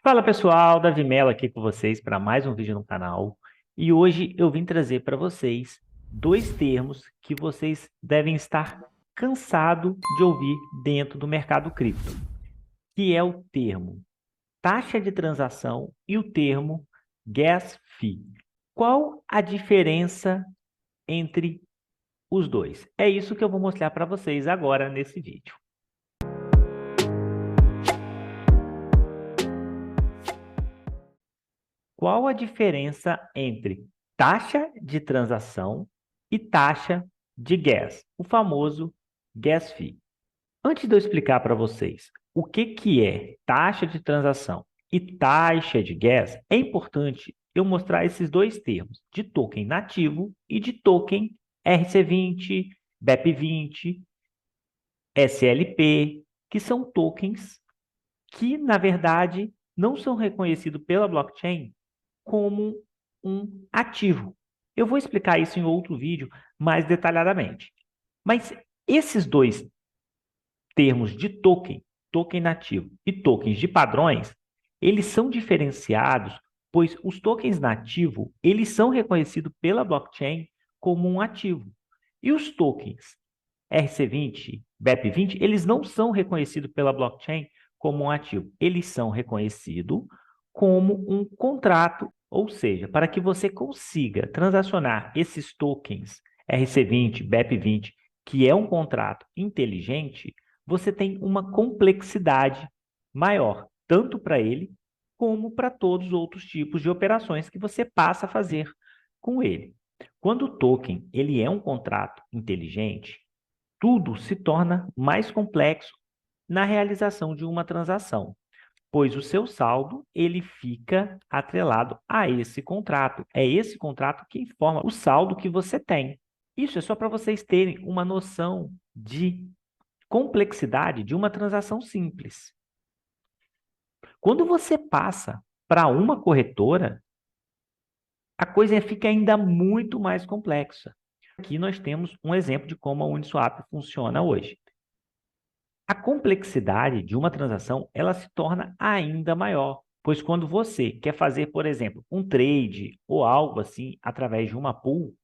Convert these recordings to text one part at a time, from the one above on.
Fala pessoal, Davi Mello aqui com vocês para mais um vídeo no canal. E hoje eu vim trazer para vocês dois termos que vocês devem estar cansado de ouvir dentro do mercado cripto, que é o termo taxa de transação e o termo gas fee. Qual a diferença entre os dois? É isso que eu vou mostrar para vocês agora nesse vídeo. Qual a diferença entre taxa de transação e taxa de gas, o famoso gas fee? Antes de eu explicar para vocês o que é taxa de transação e taxa de gas, é importante eu mostrar esses dois termos, de token nativo e de token RC20, BEP20, SLP, que são tokens que, na verdade, não são reconhecidos pela blockchain como um ativo. Eu vou explicar isso em outro vídeo mais detalhadamente. Mas esses dois termos de token, token nativo e tokens de padrões, eles são diferenciados, pois os tokens nativos, eles são reconhecidos pela blockchain como um ativo. E os tokens RC20, BEP20, eles não são reconhecidos pela blockchain como um ativo. Eles são reconhecidos como um contrato, ou seja, para que você consiga transacionar esses tokens RC20, BEP20, que é um contrato inteligente, você tem uma complexidade maior, tanto para ele como para todos os outros tipos de operações que você passa a fazer com ele. Quando o token ele é um contrato inteligente, tudo se torna mais complexo na realização de uma transação, pois o seu saldo ele fica atrelado a esse contrato. É esse contrato que informa o saldo que você tem. Isso é só para vocês terem uma noção de complexidade de uma transação simples. Quando você passa para uma corretora, a coisa fica ainda muito mais complexa. Aqui nós temos um exemplo de como a Uniswap funciona hoje. A complexidade de uma transação, ela se torna ainda maior, pois quando você quer fazer, por exemplo, um trade ou algo assim através de uma pool,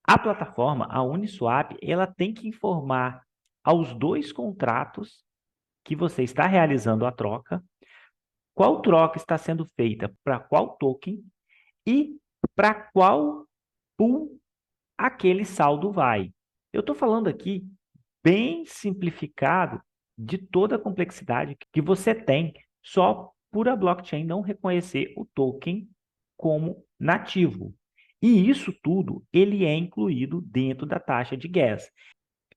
a plataforma, a Uniswap, ela tem que informar aos dois contratos que você está realizando a troca, qual troca está sendo feita para qual token e para qual pool aquele saldo vai. Eu estou falando aqui bem simplificado de toda a complexidade que você tem só por a blockchain não reconhecer o token como nativo. E isso tudo ele é incluído dentro da taxa de gas.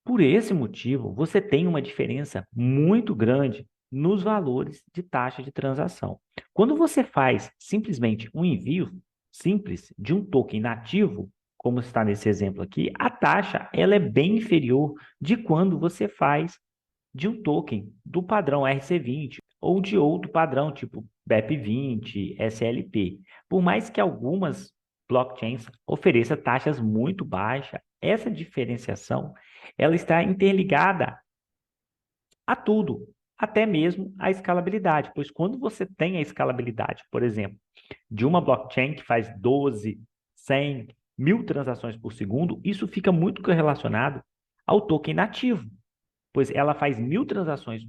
Por esse motivo, você tem uma diferença muito grande nos valores de taxa de transação. Quando você faz simplesmente um envio simples de um token nativo, como está nesse exemplo aqui, a taxa ela é bem inferior de quando você faz de um token do padrão RC20 ou de outro padrão, tipo BEP20, SLP. Por mais que algumas blockchains ofereçam taxas muito baixas, essa diferenciação ela está interligada a tudo, até mesmo a escalabilidade, pois quando você tem a escalabilidade, por exemplo, de uma blockchain que faz 12, 100, 1000 transações por segundo, isso fica muito correlacionado ao token nativo, pois ela faz 1000 transações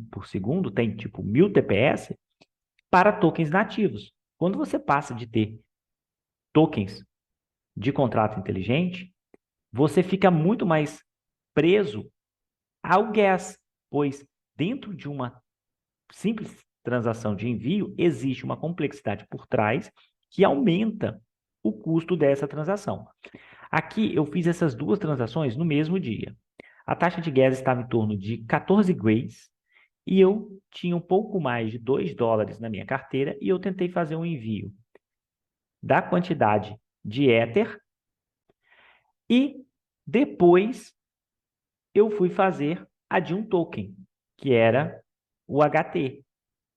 por segundo, tem tipo 1000 TPS para tokens nativos. Quando você passa de ter tokens de contrato inteligente, você fica muito mais preso ao gas, pois dentro de uma simples transação de envio existe uma complexidade por trás que aumenta o custo dessa transação. Aqui eu fiz essas duas transações no mesmo dia. A taxa de gas estava em torno de 14 grays e eu tinha um pouco mais de $2 na minha carteira e eu tentei fazer um envio da quantidade de Ether e depois eu fui fazer a de um token, que era o HT,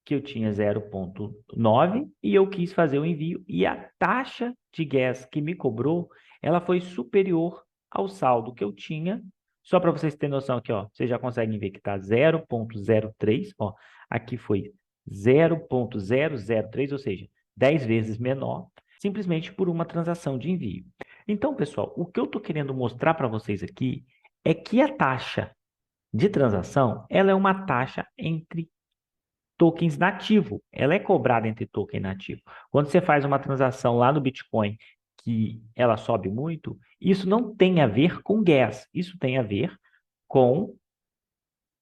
que eu tinha 0,9 e eu quis fazer o envio e a taxa de gas que me cobrou, ela foi superior ao saldo que eu tinha. Só para vocês terem noção aqui, ó, vocês já conseguem ver que está 0,03, ó, aqui foi 0,003, ou seja, 10 vezes menor, simplesmente por uma transação de envio. Então, pessoal, o que eu estou querendo mostrar para vocês aqui é que a taxa de transação, ela é uma taxa entre tokens nativo. Ela é cobrada entre token nativo. Quando você faz uma transação lá no Bitcoin que ela sobe muito, isso não tem a ver com gas, isso tem a ver com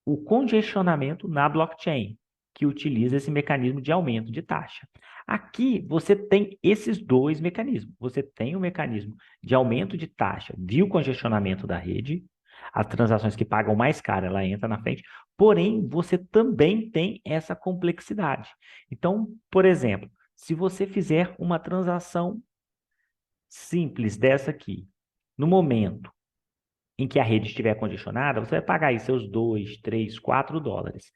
o congestionamento na blockchain, que utiliza esse mecanismo de aumento de taxa. Aqui você tem esses dois mecanismos. Você tem o mecanismo de aumento de taxa via o congestionamento da rede, as transações que pagam mais caro, ela entra na frente, porém você também tem essa complexidade. Então, por exemplo, se você fizer uma transação simples dessa aqui, no momento em que a rede estiver congestionada, você vai pagar aí seus 2, 3, 4 dólares.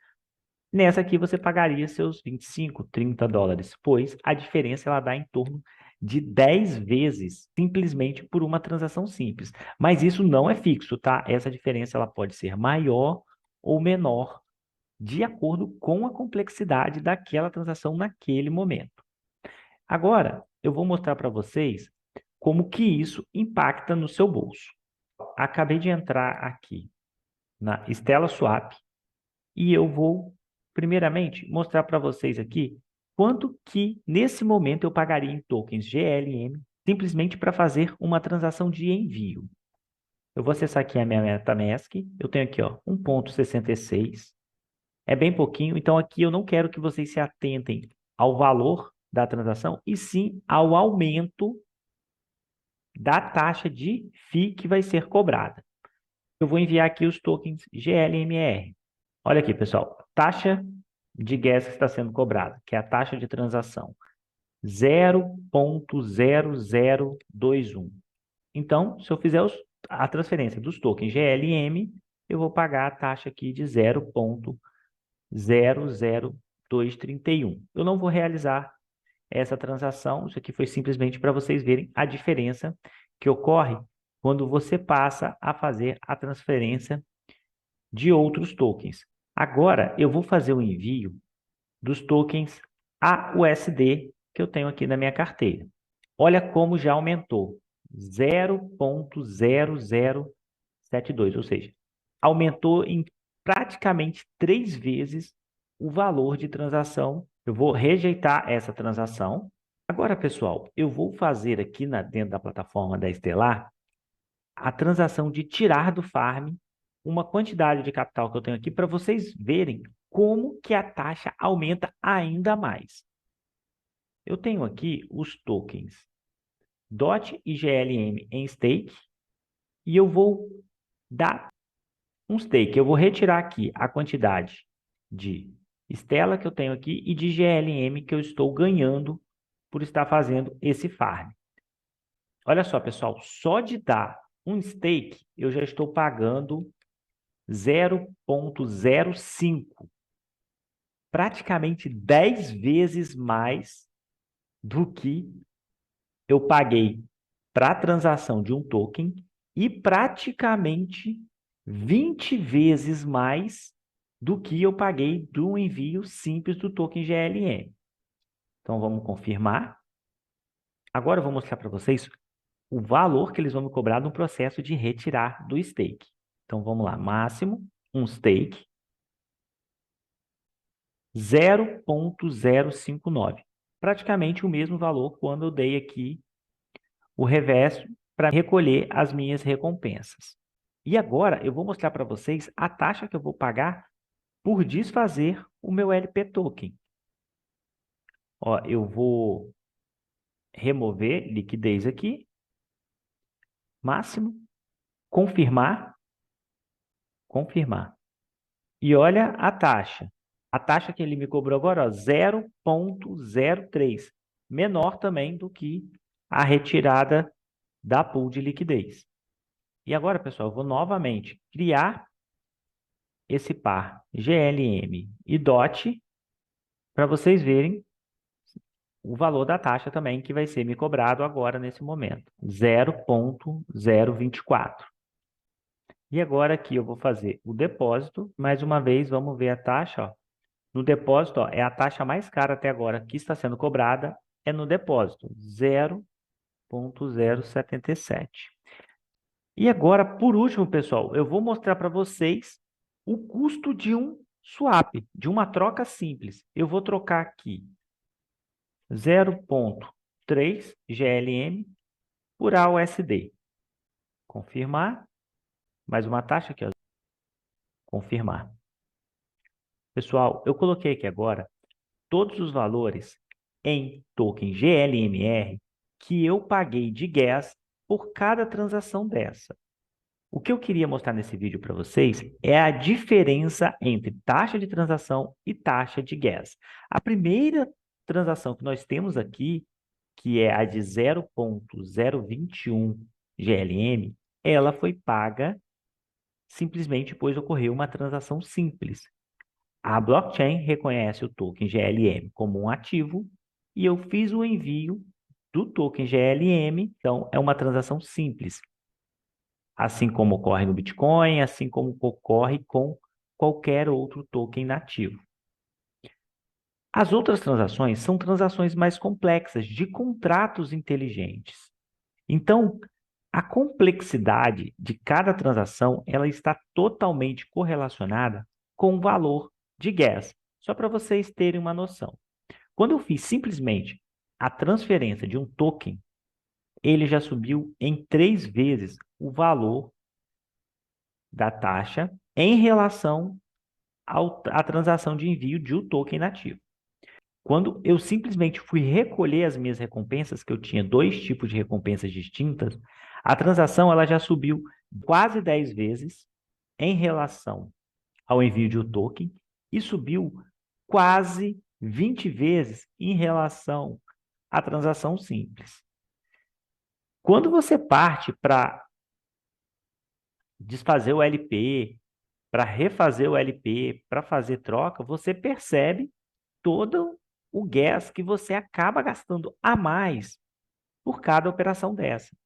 Nessa aqui você pagaria seus 25, 30 dólares, pois a diferença ela dá em torno de 10 vezes, simplesmente por uma transação simples. Mas isso não é fixo, tá? Essa diferença ela pode ser maior ou menor, de acordo com a complexidade daquela transação naquele momento. Agora, eu vou mostrar para vocês como que isso impacta no seu bolso. Acabei de entrar aqui na Stella Swap e eu vou, primeiramente, mostrar para vocês aqui quanto que, nesse momento, eu pagaria em tokens GLM simplesmente para fazer uma transação de envio. Eu vou acessar aqui a minha MetaMask, eu tenho aqui ó, 1,66, é bem pouquinho, então aqui eu não quero que vocês se atentem ao valor da transação, e sim ao aumento da taxa de FII que vai ser cobrada. Eu vou enviar aqui os tokens GLMR. Olha aqui, pessoal, taxa de gas que está sendo cobrada, que é a taxa de transação, 0,0021. Então, se eu fizer a transferência dos tokens GLM, eu vou pagar a taxa aqui de 0,00231. Eu não vou realizar essa transação, isso aqui foi simplesmente para vocês verem a diferença que ocorre quando você passa a fazer a transferência de outros tokens. Agora, eu vou fazer o envio dos tokens AUSD que eu tenho aqui na minha carteira. Olha como já aumentou, 0,0072, ou seja, aumentou em praticamente 3 vezes o valor de transação. Eu vou rejeitar essa transação. Agora, pessoal, eu vou fazer aqui dentro da plataforma da Stellar a transação de tirar do farm uma quantidade de capital que eu tenho aqui para vocês verem como que a taxa aumenta ainda mais. Eu tenho aqui os tokens DOT e GLM em stake e eu vou dar um stake. Eu vou retirar aqui a quantidade de Stella que eu tenho aqui e de GLM que eu estou ganhando por estar fazendo esse farm. Olha só, pessoal, só de dar um stake eu já estou pagando 0,05, praticamente 10 vezes mais do que eu paguei para a transação de um token e praticamente 20 vezes mais do que eu paguei do envio simples do token GLM. Então, vamos confirmar. Agora eu vou mostrar para vocês o valor que eles vão me cobrar no processo de retirar do stake. Então, vamos lá. Máximo, um stake, 0,059. Praticamente o mesmo valor quando eu dei aqui o reverso para recolher as minhas recompensas. E agora eu vou mostrar para vocês a taxa que eu vou pagar por desfazer o meu LP token. Ó, eu vou remover liquidez aqui, máximo, confirmar, confirmar. E olha a taxa. A taxa que ele me cobrou agora, 0,03, menor também do que a retirada da pool de liquidez. E agora, pessoal, eu vou novamente criar esse par GLM e DOT para vocês verem o valor da taxa também que vai ser me cobrado agora nesse momento, 0,024. E agora aqui eu vou fazer o depósito, mais uma vez vamos ver a taxa, ó, No depósito, ó, é a taxa mais cara até agora que está sendo cobrada, é no depósito, 0,077. E agora, por último, pessoal, eu vou mostrar para vocês o custo de um swap, de uma troca simples. Eu vou trocar aqui 0,3 GLM por AUSD. Confirmar. Mais uma taxa aqui, ó. Confirmar. Pessoal, eu coloquei aqui agora todos os valores em token GLMR que eu paguei de gas por cada transação dessa. O que eu queria mostrar nesse vídeo para vocês é a diferença entre taxa de transação e taxa de gas. A primeira transação que nós temos aqui, que é a de 0,021 GLM, ela foi paga simplesmente pois ocorreu uma transação simples. A blockchain reconhece o token GLM como um ativo e eu fiz o envio do token GLM, então é uma transação simples. Assim como ocorre no Bitcoin, assim como ocorre com qualquer outro token nativo. As outras transações são transações mais complexas, de contratos inteligentes. Então, a complexidade de cada transação ela está totalmente correlacionada com o valor de gas. Só para vocês terem uma noção. Quando eu fiz simplesmente a transferência de um token, ele já subiu em 3 vezes o valor da taxa em relação à transação de envio de um token nativo. Quando eu simplesmente fui recolher as minhas recompensas, que eu tinha 2 tipos de recompensas distintas, a transação ela já subiu quase 10 vezes em relação ao envio de um token e subiu quase 20 vezes em relação à transação simples. Quando você parte para desfazer o LP, para refazer o LP, para fazer troca, você percebe todo o gas que você acaba gastando a mais por cada operação dessa.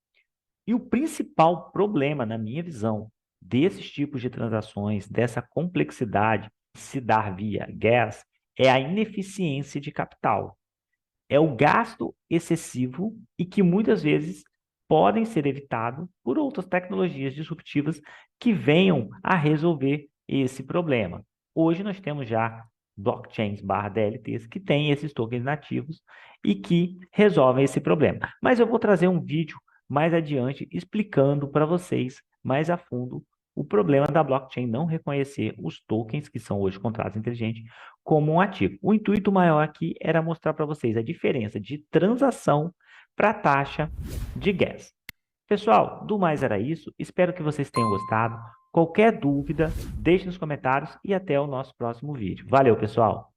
E o principal problema, na minha visão, desses tipos de transações, dessa complexidade se dar via gas, é a ineficiência de capital. É o gasto excessivo e que muitas vezes podem ser evitados por outras tecnologias disruptivas que venham a resolver esse problema. Hoje nós temos já blockchains/DLTs que têm esses tokens nativos e que resolvem esse problema. Mas eu vou trazer um vídeo mais adiante explicando para vocês mais a fundo o problema da blockchain não reconhecer os tokens, que são hoje contratos inteligentes, como um ativo. O intuito maior aqui era mostrar para vocês a diferença de transação para taxa de gas. Pessoal, do mais era isso. Espero que vocês tenham gostado. Qualquer dúvida, deixe nos comentários e até o nosso próximo vídeo. Valeu, pessoal!